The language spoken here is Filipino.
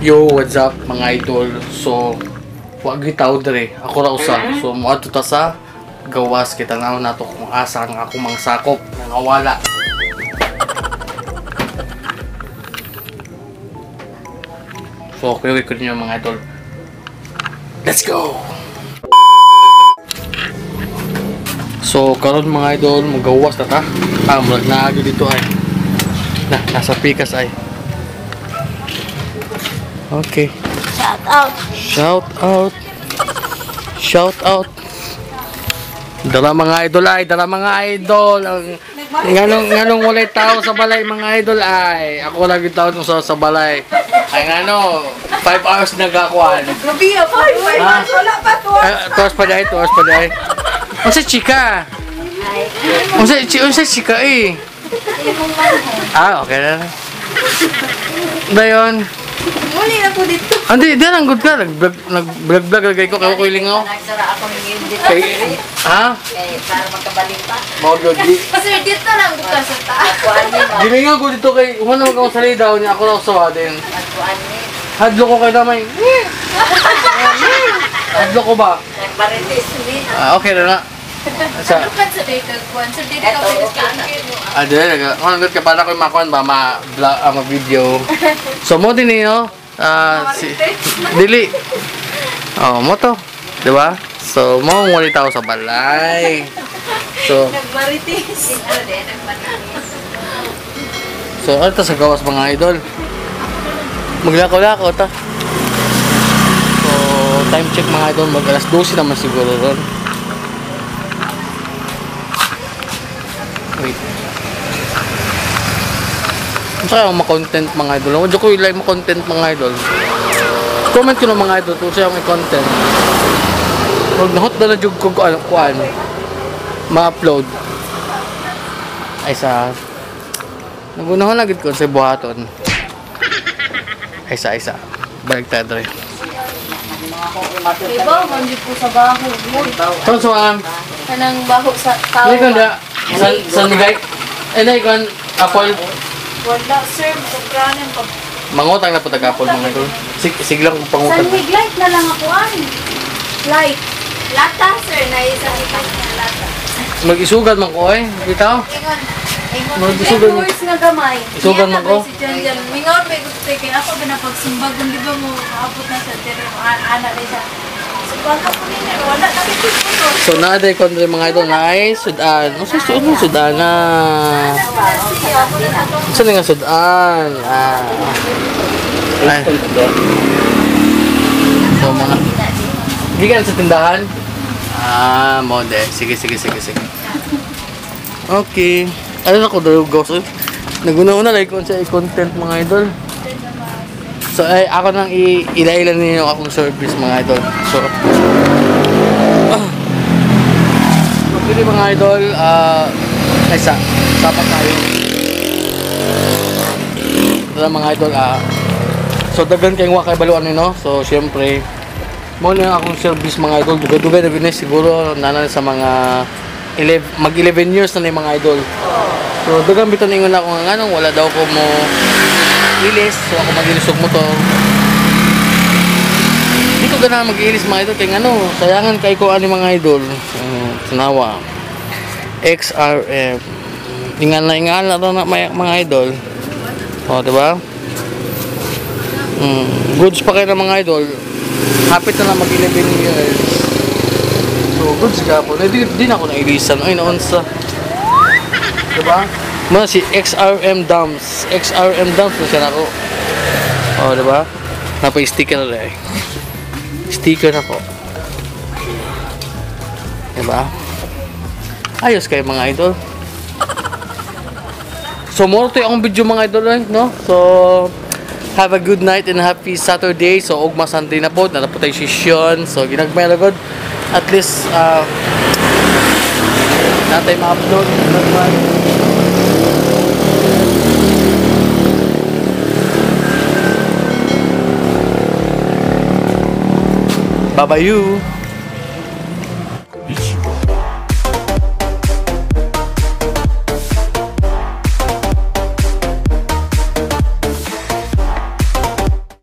Yo, what's up mga idol? So, wag gitaw dire. Ako ra usa. So, moadto ta sa gawas kita nato kung asa ang ako mang sakop nangawala. So, kuya ko niyo mga idol. Let's go. So, karon mga idol, magawas na ta. Murag naagi dito ay. Nasa pikas ay. Okay. Shout out. Shout out. Shout out. Dala mga idol ay, dala mga idol. Nganong walay tao sa balay mga idol ay. Ako lagi tao sa balay. Ay ngano, 5 hours nagakuan. Gabi ako, 5 hours wala pa to. Tuwas pa dai. Unsa chika? Unsa chika eh. Okay na. Dayon. Muli na po dito. Andi, di lang good ka. Nag-vlog lagay ko kaya ko ilingaw. Nagsara ako ng dito. Ha? Para magkabalik pa. Mau gagi. Sir, dito lang buka sa taas. Akuan ni. Gilingaw ko dito kay umano mag ako salidaw niya ako raw sawa din. Akuan ni. Hadlo ko kay damay. Hadlo ko ba? Nagparitis ni. Okay na na. Sa Lukan sa dito kuan. Sir, dito ka pwede ka. Ade, ano gud ka para ko makuan ba ma-video. So mo din no. Dili. Oh, mo to. 'Di ba? So mo wali tao sa balay. So Nagparitis. So ano sa gawas mga idol? Maglakaw-lakaw ta. So time check mga idol, mag alas 12 naman siguro ron. Wait. Kung saan ako ma-content mga idol? Huwag ko i-live ma-content mga idol. Comment ko ng mga idol kung saan may content. Huwag nahot na na-jug ko kuan. Ma-upload. Ay sa... Nagunahon na gid ko sa buhaton. Ay sa. Balik tayo rin. Iba, manjud po sa baho. Saan saan? Kanang baho sa tao. Hindi ko na. San migay? Ay na ikon. Apple. Wala, sir. Sobranan pa. Mangutang na po taga-apple mga idol. Siglang kong pangutang. San light na lang ako ay. Light. Lata, sir. Naisang light na lata. Mag-isugan man ko eh. Bitaw. Mag-isugan mo. Words nga gamay. Isugan man ko. Mingaw, may gusto kaya ako ba napagsimbag. Kung di ba mo kaabot na sa dire. Anak na siya. So, baka po nila. Wala, nakikita ko. So naaday ko rin mga idol na ay sudan. Ano sa sudan? Sudan na. Saan nga sudan? Ay. So mga. Hindi ka sa tindahan? Mode. Sige. Okay. Ano na ko daw ghost? Naguna-una like kung sa content mga idol. So ay ako nang ilailan niyo akong service mga idol. So pili mga idol, sapat tayo. Ito mga idol, so dagan kayong wakay baluan nyo, so syempre, mo na akong service mga idol, dugay-dugay na binis, siguro nanan sa mga mag 11 years na yung mga idol. So dagan bito ningon ako nga nung wala daw ko mo ilis, so ako mag-ilisog mo to. Hindi ko ganahan mag-ilis mga idol, kaya sayangan kay ko ani mga idol. Sanawa XRM ingal na na mga idol. Diba? Goods pa kayo ng mga idol. Hapit na lang mag 11 years. So goods ka po. Di na ako nailisan. Ay naon sa, diba? Mga si XRM Dams na siya ako. Diba? Napa-sticker na rin. Sticker na po. Diba? Ayos kayo mga idol. So more to yung video mga idol no? So have a good night and happy Saturday. So ugma Sunday na po, po tayo session. So ginagmay na good. At least natay ma-upload. Bye-bye you.